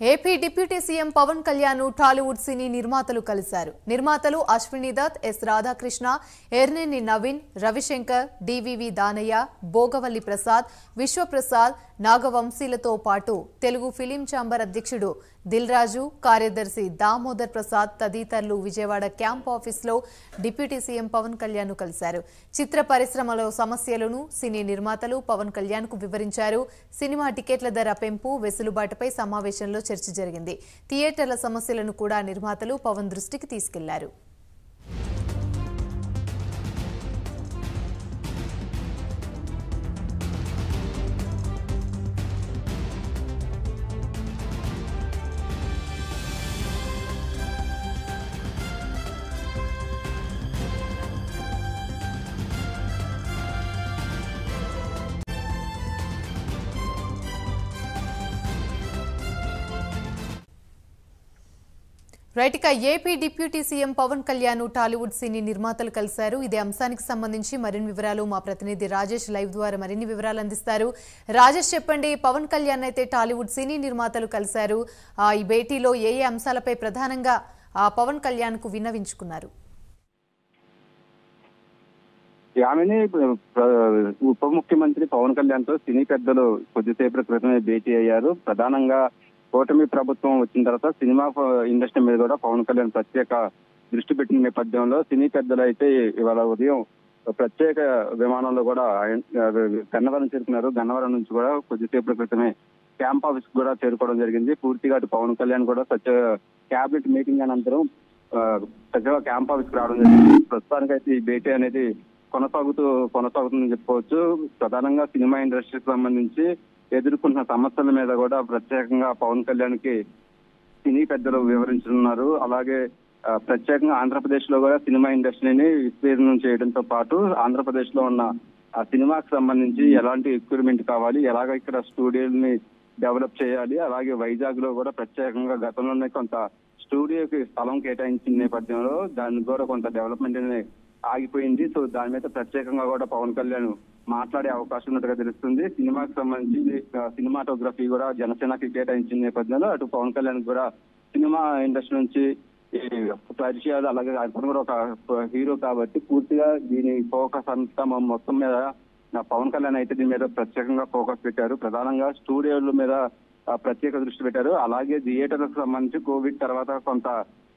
AP deputy CM Pawan Kalyan Tollywood సినీ నిర్మాతలు కలిశారు. నిర్మాతలు అశ్విని దత్, ఎస్ రాధాకృష్ణ, ఎర్నేని నవీన్, రవిశంకర్, డివివి దానయ్య, భోగవల్లి ప్రసాద్, విశ్వప్రసాద్, నాగవంశీలతో పాటు తెలుగు ఫిలిం ఛాంబర్ అధ్యక్షుడు దిల్ రాజు, కార్యదర్శి దామోదర్ ప్రసాద్ తదితరులు విజయవాడ క్యాంప్ ఆఫీసులో డిప్యూటీ సీఎం పవన్ కళ్యాణ్ కలిశారు. చిత్ర పరిశ్రమలో సమస్యలను సినీ నిర్మాతలు పవన్ కళ్యాణ్ కు వివరించారు. సినిమా టికెట్ల ధర పెంపు, వెసులుబాటుపై సమావేశంలో చర్చ జరిగింది. థియేటర్ల సమస్యలను కూడా నిర్మాతలు పవన్ దృష్టికి తీసుకెళ్లారు. రైట్, ఇక AP deputy CM Pawan Kalyan Tollywood సినీ నిర్మాతలు కలిశారు. ఇదే అంశానికి సంబంధించి మరిన్ని వివరాలు మా ప్రతినిధి రాజేష్ లైవ్ ద్వారా మరిన్ని వివరాలు అందిస్తారు. రాజేష్, చెప్పండి, పవన్ కళ్యాణ్ అయితే టాలీవుడ్ సినీ నిర్మాతలు కలిశారు. ఈ భేటీలో ఏ ఏ అంశాలపై ప్రధానంగా పవన్ కళ్యాణ్ కు విన్నవించుకున్నారు? ఉప ముఖ్యమంత్రి పవన్ కళ్యాణ్ తో సినీ పెద్దలు కొద్దిసేపటి క్రితమే భేటీ అయ్యారు. ప్రధానంగా కూటమి ప్రభుత్వం వచ్చిన తర్వాత సినిమా ఇండస్ట్రీ మీద కూడా పవన్ కళ్యాణ్ ప్రత్యేక దృష్టి పెట్టిన నేపథ్యంలో సినీ పెద్దలు అయితే ఇవాళ ఉదయం ప్రత్యేక విమానంలో కూడా గన్నవరం చేరుకున్నారు. గన్నవరం నుంచి కూడా కొద్దిసేపటి క్రితమే క్యాంప్ ఆఫీస్ కూడా చేరుకోవడం జరిగింది. పూర్తిగా అటు పవన్ కళ్యాణ్ కూడా క్యాబినెట్ మీటింగ్ అనంతరం సచివ క్యాంప్ ఆఫీస్ కి రావడం జరిగింది. ప్రస్తుతానికి అయితే ఈ భేటీ అనేది కొనసాగుతుందని చెప్పుకోవచ్చు. ప్రధానంగా సినిమా ఇండస్ట్రీకి సంబంధించి ఎదుర్కొంటున్న సమస్యల మీద కూడా ప్రత్యేకంగా పవన్ కళ్యాణ్ కి సినీ పెద్దలు వివరించనున్నారు. అలాగే ప్రత్యేకంగా ఆంధ్రప్రదేశ్ లో కూడా సినిమా ఇండస్ట్రీని విస్తీర్ణం చేయడంతో పాటు ఆంధ్రప్రదేశ్ లో ఉన్న ఆ సినిమాకి సంబంధించి ఎలాంటి ఎక్విప్మెంట్ కావాలి, ఎలాగ ఇక్కడ స్టూడియోని డెవలప్ చేయాలి, అలాగే వైజాగ్ లో కూడా ప్రత్యేకంగా గతంలోనే కొంత స్టూడియోకి స్థలం కేటాయించిన నేపథ్యంలో దాని కూడా కొంత డెవలప్మెంట్ అనేది ఆగిపోయింది. సో దాని మీద ప్రత్యేకంగా కూడా పవన్ కళ్యాణ్ మాట్లాడే అవకాశం ఉన్నట్టుగా తెలుస్తుంది. సినిమాకి సంబంధించి సినిమాటోగ్రఫీ కూడా జనసేనకి కేటాయించిన నేపథ్యంలో అటు పవన్ కళ్యాణ్ కూడా సినిమా ఇండస్ట్రీ నుంచి పరిచయాలు, అలాగే అతను కూడా ఒక హీరో కాబట్టి పూర్తిగా దీని ఫోకస్ అంతా మొత్తం మీద పవన్ కళ్యాణ్ అయితే దీని మీద ప్రత్యేకంగా ఫోకస్ పెట్టారు. ప్రధానంగా స్టూడియోల మీద ప్రత్యేక దృష్టి పెట్టారు. అలాగే థియేటర్లకు సంబంధించి కోవిడ్ తర్వాత కొంత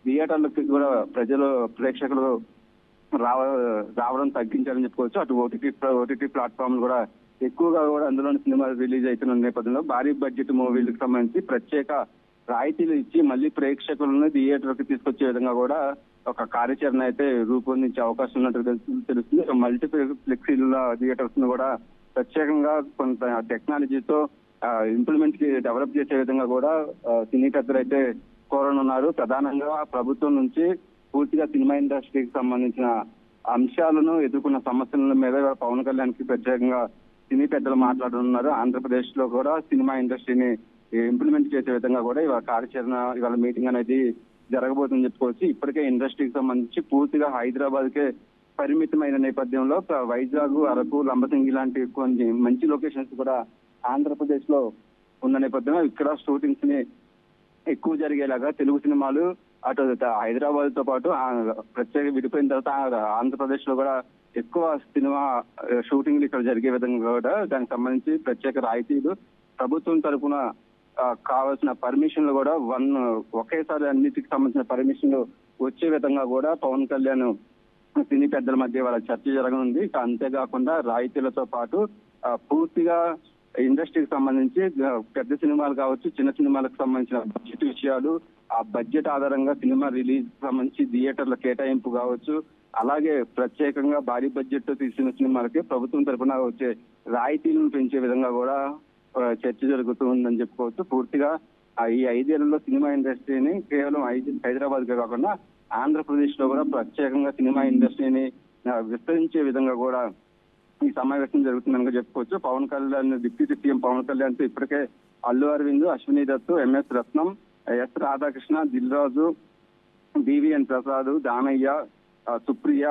థియేటర్లకి కూడా ప్రేక్షకులు రావడం తగ్గించాలని చెప్పుకోవచ్చు. అటు ఓటీటీ ప్లాట్ఫామ్ కూడా ఎక్కువగా కూడా అందులోని సినిమా రిలీజ్ అవుతున్న నేపథ్యంలో భారీ బడ్జెట్ మూవీలకు సంబంధించి ప్రత్యేక రాయితీలు ఇచ్చి మళ్ళీ ప్రేక్షకులను థియేటర్కి తీసుకొచ్చే విధంగా కూడా ఒక కార్యాచరణ అయితే రూపొందించే అవకాశం ఉన్నట్టు తెలుస్తుంది. మల్టీప్లెక్స్ థియేటర్స్ ను కూడా ప్రత్యేకంగా కొంత టెక్నాలజీతో ఇంప్లిమెంట్ డెవలప్ చేసే విధంగా కూడా సినీ పెద్దలు అయితే కోరనున్నారు. ప్రధానంగా ప్రభుత్వం నుంచి పూర్తిగా సినిమా ఇండస్ట్రీకి సంబంధించిన అంశాలను ఎదుర్కొన్న సమస్యల మీద పవన్ కళ్యాణ్ కి ప్రత్యేకంగా సినీ పెద్దలు మాట్లాడుతున్నారు. ఆంధ్రప్రదేశ్ లో కూడా సినిమా ఇండస్ట్రీని ఇంప్లిమెంట్ చేసే విధంగా కూడా ఇవాళ కార్యాచరణ, ఇవాళ మీటింగ్ అనేది జరగబోతుందని చెప్పుకోవచ్చు. ఇప్పటికే ఇండస్ట్రీకి సంబంధించి పూర్తిగా హైదరాబాద్ కే పరిమితమైన నేపథ్యంలో వైజాగ్, అరకు, లంబసింగి లాంటి కొన్ని మంచి లొకేషన్స్ కూడా ఆంధ్రప్రదేశ్ లో ఉన్న నేపథ్యంలో ఇక్కడ షూటింగ్స్ ని ఎక్కువ జరిగేలాగా తెలుగు సినిమాలు అటు హైదరాబాద్ తో పాటు ప్రత్యేక విడిపోయిన తర్వాత ఆంధ్రప్రదేశ్ లో కూడా ఎక్కువ సినిమా షూటింగ్లు ఇక్కడ జరిగే విధంగా కూడా దానికి సంబంధించి ప్రత్యేక రాయితీలు, ప్రభుత్వం తరఫున కావాల్సిన పర్మిషన్లు కూడా ఒకేసారి అన్నిటికి సంబంధించిన పర్మిషన్లు వచ్చే విధంగా కూడా పవన్ కళ్యాణ్ సినీ పెద్దల మధ్య వాళ్ళ చర్చ జరగనుంది. అంతేకాకుండా రాయితీలతో పాటు పూర్తిగా ఇండస్ట్రీకి సంబంధించి పెద్ద సినిమాలు కావచ్చు, చిన్న సినిమాలకు సంబంధించిన బడ్జెట్ విషయాలు, ఆ బడ్జెట్ ఆధారంగా సినిమా రిలీజ్ సంబంధించి థియేటర్ల కేటాయింపు కావచ్చు, అలాగే ప్రత్యేకంగా భారీ బడ్జెట్ తో తీసిన సినిమాలకి ప్రభుత్వం తరఫున వచ్చే రాయితీలను పెంచే విధంగా కూడా చర్చ జరుగుతూ ఉందని చెప్పుకోవచ్చు. పూర్తిగా ఈ 5 ఏళ్లలో సినిమా ఇండస్ట్రీని కేవలం హైదరాబాద్ కే కాకుండా ఆంధ్రప్రదేశ్ లో కూడా ప్రత్యేకంగా సినిమా ఇండస్ట్రీని విస్తరించే విధంగా కూడా ఈ సమావేశం జరుగుతుందని చెప్పుకోవచ్చు. పవన్ కళ్యాణ్ డిప్యూటీ సీఎం పవన్ కళ్యాణ్ తో ఇప్పటికే అల్లు అరవింద్, అశ్విని దత్, ఎంఎస్ రత్నం, ఎస్ రాధాకృష్ణ, దిల్ రాజు, డివిఎన్ ప్రసాద్, దానయ్య, సుప్రియ,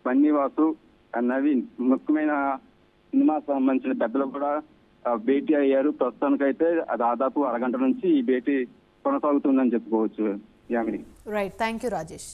బన్నీవాసు, నవీన్ ముఖ్యమైన సినిమా సంబంధించిన పెద్దలు కూడా భేటీ అయ్యారు. ప్రస్తుతానికైతే దాదాపు అరగంట నుంచి ఈ భేటీ కొనసాగుతుందని చెప్పుకోవచ్చు. Yamini. Right, thank you Rajesh.